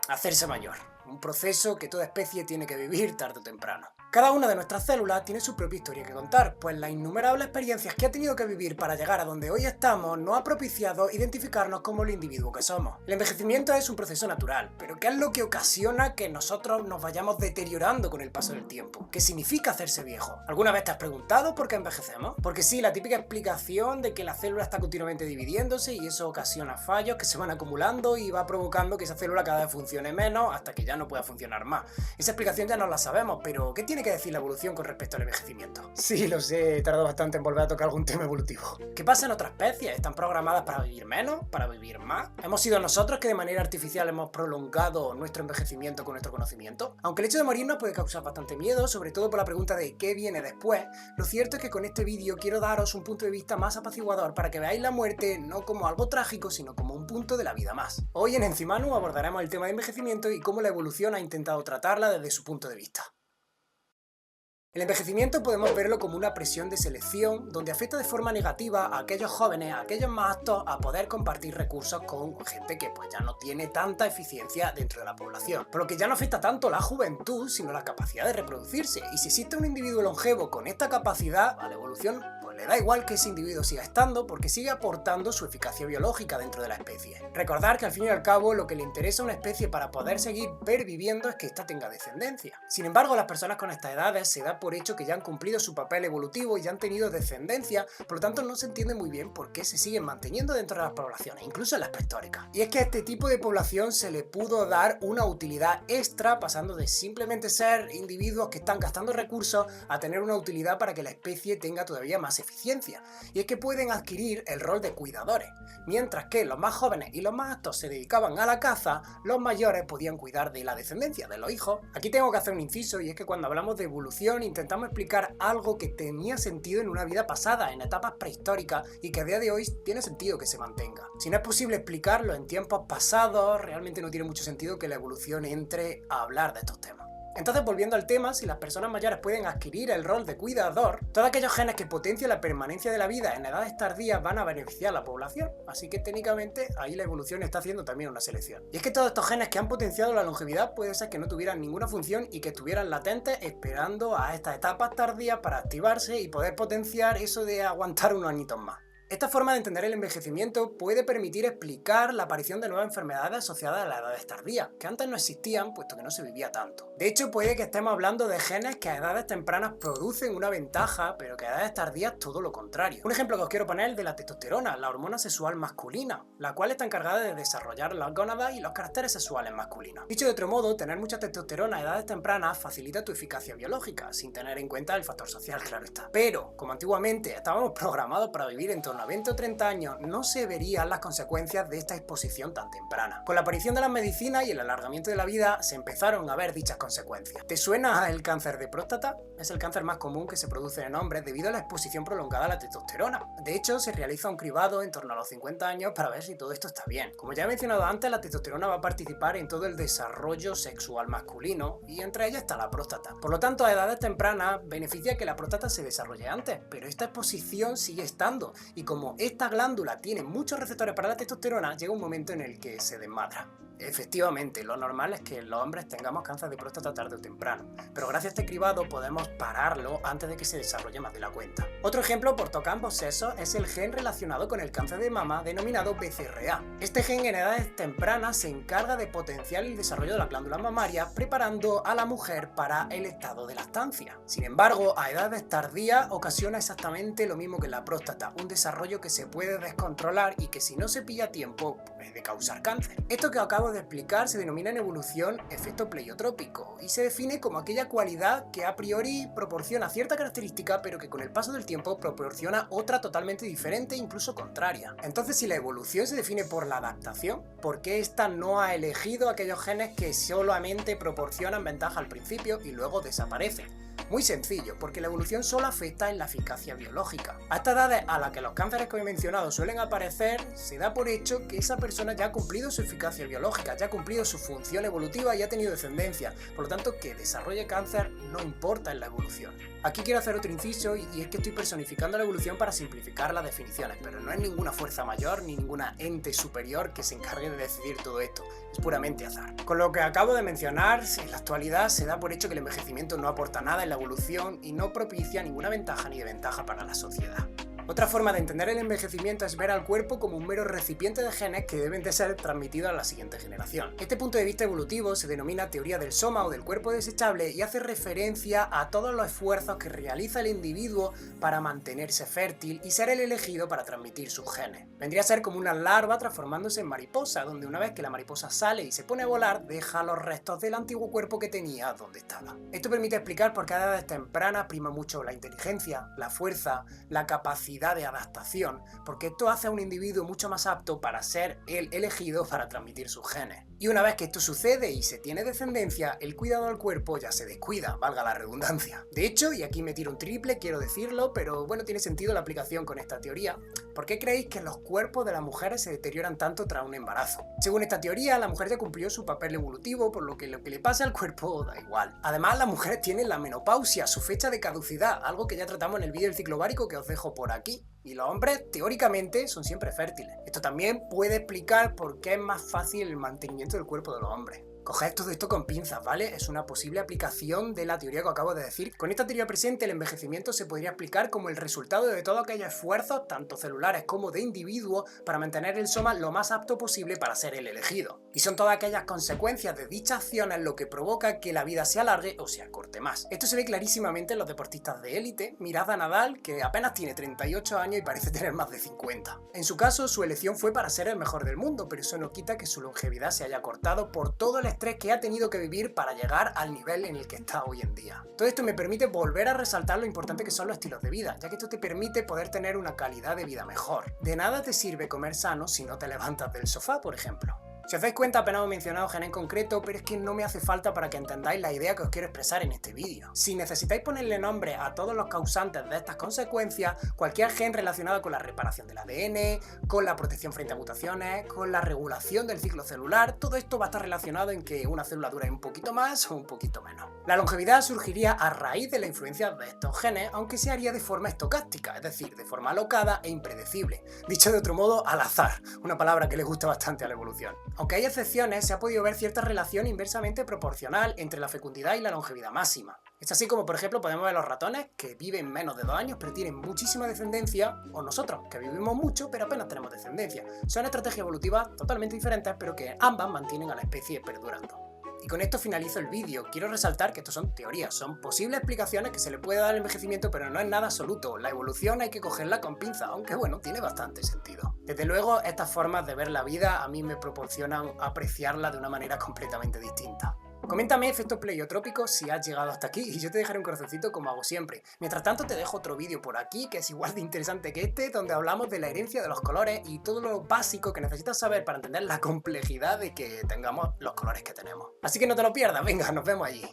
Hacerse mayor, un proceso que toda especie tiene que vivir tarde o temprano. Cada una de nuestras células tiene su propia historia que contar, pues las innumerables experiencias que ha tenido que vivir para llegar a donde hoy estamos nos ha propiciado identificarnos como el individuo que somos. El envejecimiento es un proceso natural, pero ¿qué es lo que ocasiona que nosotros nos vayamos deteriorando con el paso del tiempo? ¿Qué significa hacerse viejo? ¿Alguna vez te has preguntado por qué envejecemos? Porque sí, la típica explicación de que la célula está continuamente dividiéndose y eso ocasiona fallos que se van acumulando y va provocando que esa célula cada vez funcione menos hasta que ya no pueda funcionar más. Esa explicación ya no la sabemos, pero ¿qué tiene que decir la evolución con respecto al envejecimiento? Sí, lo sé, he tardado bastante en volver a tocar algún tema evolutivo. ¿Qué pasa en otras especies? ¿Están programadas para vivir menos? ¿Para vivir más? ¿Hemos sido nosotros que de manera artificial hemos prolongado nuestro envejecimiento con nuestro conocimiento? Aunque el hecho de morir nos puede causar bastante miedo, sobre todo por la pregunta de ¿qué viene después? Lo cierto es que con este vídeo quiero daros un punto de vista más apaciguador para que veáis la muerte no como algo trágico, sino como un punto de la vida más. Hoy en Enzimanu abordaremos el tema de envejecimiento y cómo la evolución ha intentado tratarla desde su punto de vista. El envejecimiento podemos verlo como una presión de selección donde afecta de forma negativa a aquellos jóvenes, a aquellos más aptos a poder compartir recursos con gente que pues ya no tiene tanta eficiencia dentro de la población. Por lo que ya no afecta tanto la juventud, sino la capacidad de reproducirse. Y si existe un individuo longevo con esta capacidad, a la evolución pues le da igual que ese individuo siga estando porque sigue aportando su eficacia biológica dentro de la especie. Recordar que al fin y al cabo lo que le interesa a una especie para poder seguir perviviendo es que ésta tenga descendencia. Sin embargo, las personas con estas edades se da por hecho que ya han cumplido su papel evolutivo y ya han tenido descendencia, por lo tanto no se entiende muy bien por qué se siguen manteniendo dentro de las poblaciones, incluso en las prehistóricas. Y es que a este tipo de población se le pudo dar una utilidad extra, pasando de simplemente ser individuos que están gastando recursos a tener una utilidad para que la especie tenga todavía más eficiencia. Y es que pueden adquirir el rol de cuidadores. Mientras que los más jóvenes y los más aptos se dedicaban a la caza, los mayores podían cuidar de la descendencia, de los hijos. Aquí tengo que hacer un inciso, y es que cuando hablamos de evolución intentamos explicar algo que tenía sentido en una vida pasada, en etapas prehistóricas, y que a día de hoy tiene sentido que se mantenga. Si no es posible explicarlo en tiempos pasados, realmente no tiene mucho sentido que la evolución entre a hablar de estos temas. Entonces, volviendo al tema, si las personas mayores pueden adquirir el rol de cuidador, todos aquellos genes que potencian la permanencia de la vida en edades tardías van a beneficiar a la población, así que técnicamente ahí la evolución está haciendo también una selección. Y es que todos estos genes que han potenciado la longevidad puede ser que no tuvieran ninguna función y que estuvieran latentes esperando a estas etapas tardías para activarse y poder potenciar eso de aguantar unos añitos más. Esta forma de entender el envejecimiento puede permitir explicar la aparición de nuevas enfermedades asociadas a las edades tardías, que antes no existían puesto que no se vivía tanto. De hecho, puede que estemos hablando de genes que a edades tempranas producen una ventaja, pero que a edades tardías todo lo contrario. Un ejemplo que os quiero poner es el de la testosterona, la hormona sexual masculina, la cual está encargada de desarrollar las gónadas y los caracteres sexuales masculinos. Dicho de otro modo, tener mucha testosterona a edades tempranas facilita tu eficacia biológica, sin tener en cuenta el factor social, claro está. Pero, como antiguamente estábamos programados para vivir en torno a 20 o 30 años, no se verían las consecuencias de esta exposición tan temprana. Con la aparición de las medicinas y el alargamiento de la vida, se empezaron a ver dichas consecuencias. ¿Te suena el cáncer de próstata? Es el cáncer más común que se produce en hombres debido a la exposición prolongada a la testosterona. De hecho, se realiza un cribado en torno a los 50 años para ver si todo esto está bien. Como ya he mencionado antes, la testosterona va a participar en todo el desarrollo sexual masculino y entre ellas está la próstata. Por lo tanto, a edades tempranas beneficia que la próstata se desarrolle antes, pero esta exposición sigue estando y como esta glándula tiene muchos receptores para la testosterona, llega un momento en el que se desmadra. Efectivamente, lo normal es que los hombres tengamos cáncer de próstata tarde o temprano, pero gracias a este cribado podemos pararlo antes de que se desarrolle más de la cuenta. Otro ejemplo por tocar ambos sexos es el gen relacionado con el cáncer de mama denominado BCRA. Este gen en edades tempranas se encarga de potenciar el desarrollo de la glándula mamaria, preparando a la mujer para el estado de lactancia. Sin embargo, a edades tardías ocasiona exactamente lo mismo que la próstata, un desarrollo que se puede descontrolar y que si no se pilla a tiempo puede causar cáncer. Esto que acabo de explicar se denomina en evolución efecto pleiotrópico y se define como aquella cualidad que a priori proporciona cierta característica pero que con el paso del tiempo proporciona otra totalmente diferente e incluso contraria. Entonces, si la evolución se define por la adaptación, ¿por qué ésta no ha elegido aquellos genes que solamente proporcionan ventaja al principio y luego desaparecen? Muy sencillo, porque la evolución solo afecta en la eficacia biológica. A estas edades a las que los cánceres que he mencionado suelen aparecer, se da por hecho que esa persona ya ha cumplido su eficacia biológica, ya ha cumplido su función evolutiva y ha tenido descendencia. Por lo tanto, que desarrolle cáncer no importa en la evolución. Aquí quiero hacer otro inciso y es que estoy personificando la evolución para simplificar las definiciones, pero no es ninguna fuerza mayor ni ninguna ente superior que se encargue de decidir todo esto, es puramente azar. Con lo que acabo de mencionar, en la actualidad se da por hecho que el envejecimiento no aporta nada en la evolución y no propicia ninguna ventaja ni desventaja para la sociedad. Otra forma de entender el envejecimiento es ver al cuerpo como un mero recipiente de genes que deben de ser transmitidos a la siguiente generación. Este punto de vista evolutivo se denomina teoría del soma o del cuerpo desechable y hace referencia a todos los esfuerzos que realiza el individuo para mantenerse fértil y ser el elegido para transmitir sus genes. Vendría a ser como una larva transformándose en mariposa, donde una vez que la mariposa sale y se pone a volar, deja los restos del antiguo cuerpo que tenía donde estaba. Esto permite explicar por qué a edades tempranas prima mucho la inteligencia, la fuerza, la capacidad de adaptación, porque esto hace a un individuo mucho más apto para ser el elegido para transmitir sus genes. Y una vez que esto sucede y se tiene descendencia, el cuidado al cuerpo ya se descuida, valga la redundancia. De hecho, y aquí me tiro un triple, quiero decirlo, pero bueno, tiene sentido la aplicación con esta teoría. ¿Por qué creéis que los cuerpos de las mujeres se deterioran tanto tras un embarazo? Según esta teoría, la mujer ya cumplió su papel evolutivo, por lo que le pasa al cuerpo da igual. Además, las mujeres tienen la menopausia, su fecha de caducidad, algo que ya tratamos en el vídeo del ciclo ovárico que os dejo por aquí. Y los hombres, teóricamente, son siempre fértiles. Esto también puede explicar por qué es más fácil el mantenimiento del cuerpo de los hombres. Coged todo esto con pinzas, ¿vale? Es una posible aplicación de la teoría que acabo de decir. Con esta teoría presente, el envejecimiento se podría explicar como el resultado de todos aquellos esfuerzos, tanto celulares como de individuos, para mantener el soma lo más apto posible para ser el elegido. Y son todas aquellas consecuencias de dichas acciones lo que provoca que la vida se alargue o se acorte más. Esto se ve clarísimamente en los deportistas de élite. Mirad a Nadal, que apenas tiene 38 años y parece tener más de 50. En su caso, su elección fue para ser el mejor del mundo, pero eso no quita que su longevidad se haya acortado por todo el estrés que ha tenido que vivir para llegar al nivel en el que está hoy en día. Todo esto me permite volver a resaltar lo importante que son los estilos de vida, ya que esto te permite poder tener una calidad de vida mejor. De nada te sirve comer sano si no te levantas del sofá, por ejemplo. Si os dais cuenta, apenas he mencionado genes en concreto, pero es que no me hace falta para que entendáis la idea que os quiero expresar en este vídeo. Si necesitáis ponerle nombre a todos los causantes de estas consecuencias, cualquier gen relacionado con la reparación del ADN, con la protección frente a mutaciones, con la regulación del ciclo celular, todo esto va a estar relacionado en que una célula dure un poquito más o un poquito menos. La longevidad surgiría a raíz de la influencia de estos genes, aunque se haría de forma estocástica, es decir, de forma alocada e impredecible. Dicho de otro modo, al azar, una palabra que le gusta bastante a la evolución. Aunque hay excepciones, se ha podido ver cierta relación inversamente proporcional entre la fecundidad y la longevidad máxima. Es así como, por ejemplo, podemos ver los ratones que viven menos de 2 años pero tienen muchísima descendencia, o nosotros, que vivimos mucho pero apenas tenemos descendencia. Son estrategias evolutivas totalmente diferentes, pero que ambas mantienen a la especie perdurando. Y con esto finalizo el vídeo. Quiero resaltar que esto son teorías, son posibles explicaciones que se le puede dar al envejecimiento, pero no es nada absoluto. La evolución hay que cogerla con pinzas, aunque bueno, tiene bastante sentido. Desde luego, estas formas de ver la vida a mí me proporcionan apreciarla de una manera completamente distinta. Coméntame, efecto pleiotrópico, si has llegado hasta aquí y yo te dejaré un corazoncito como hago siempre. Mientras tanto te dejo otro vídeo por aquí que es igual de interesante que este, donde hablamos de la herencia de los colores y todo lo básico que necesitas saber para entender la complejidad de que tengamos los colores que tenemos. Así que no te lo pierdas, venga, nos vemos allí.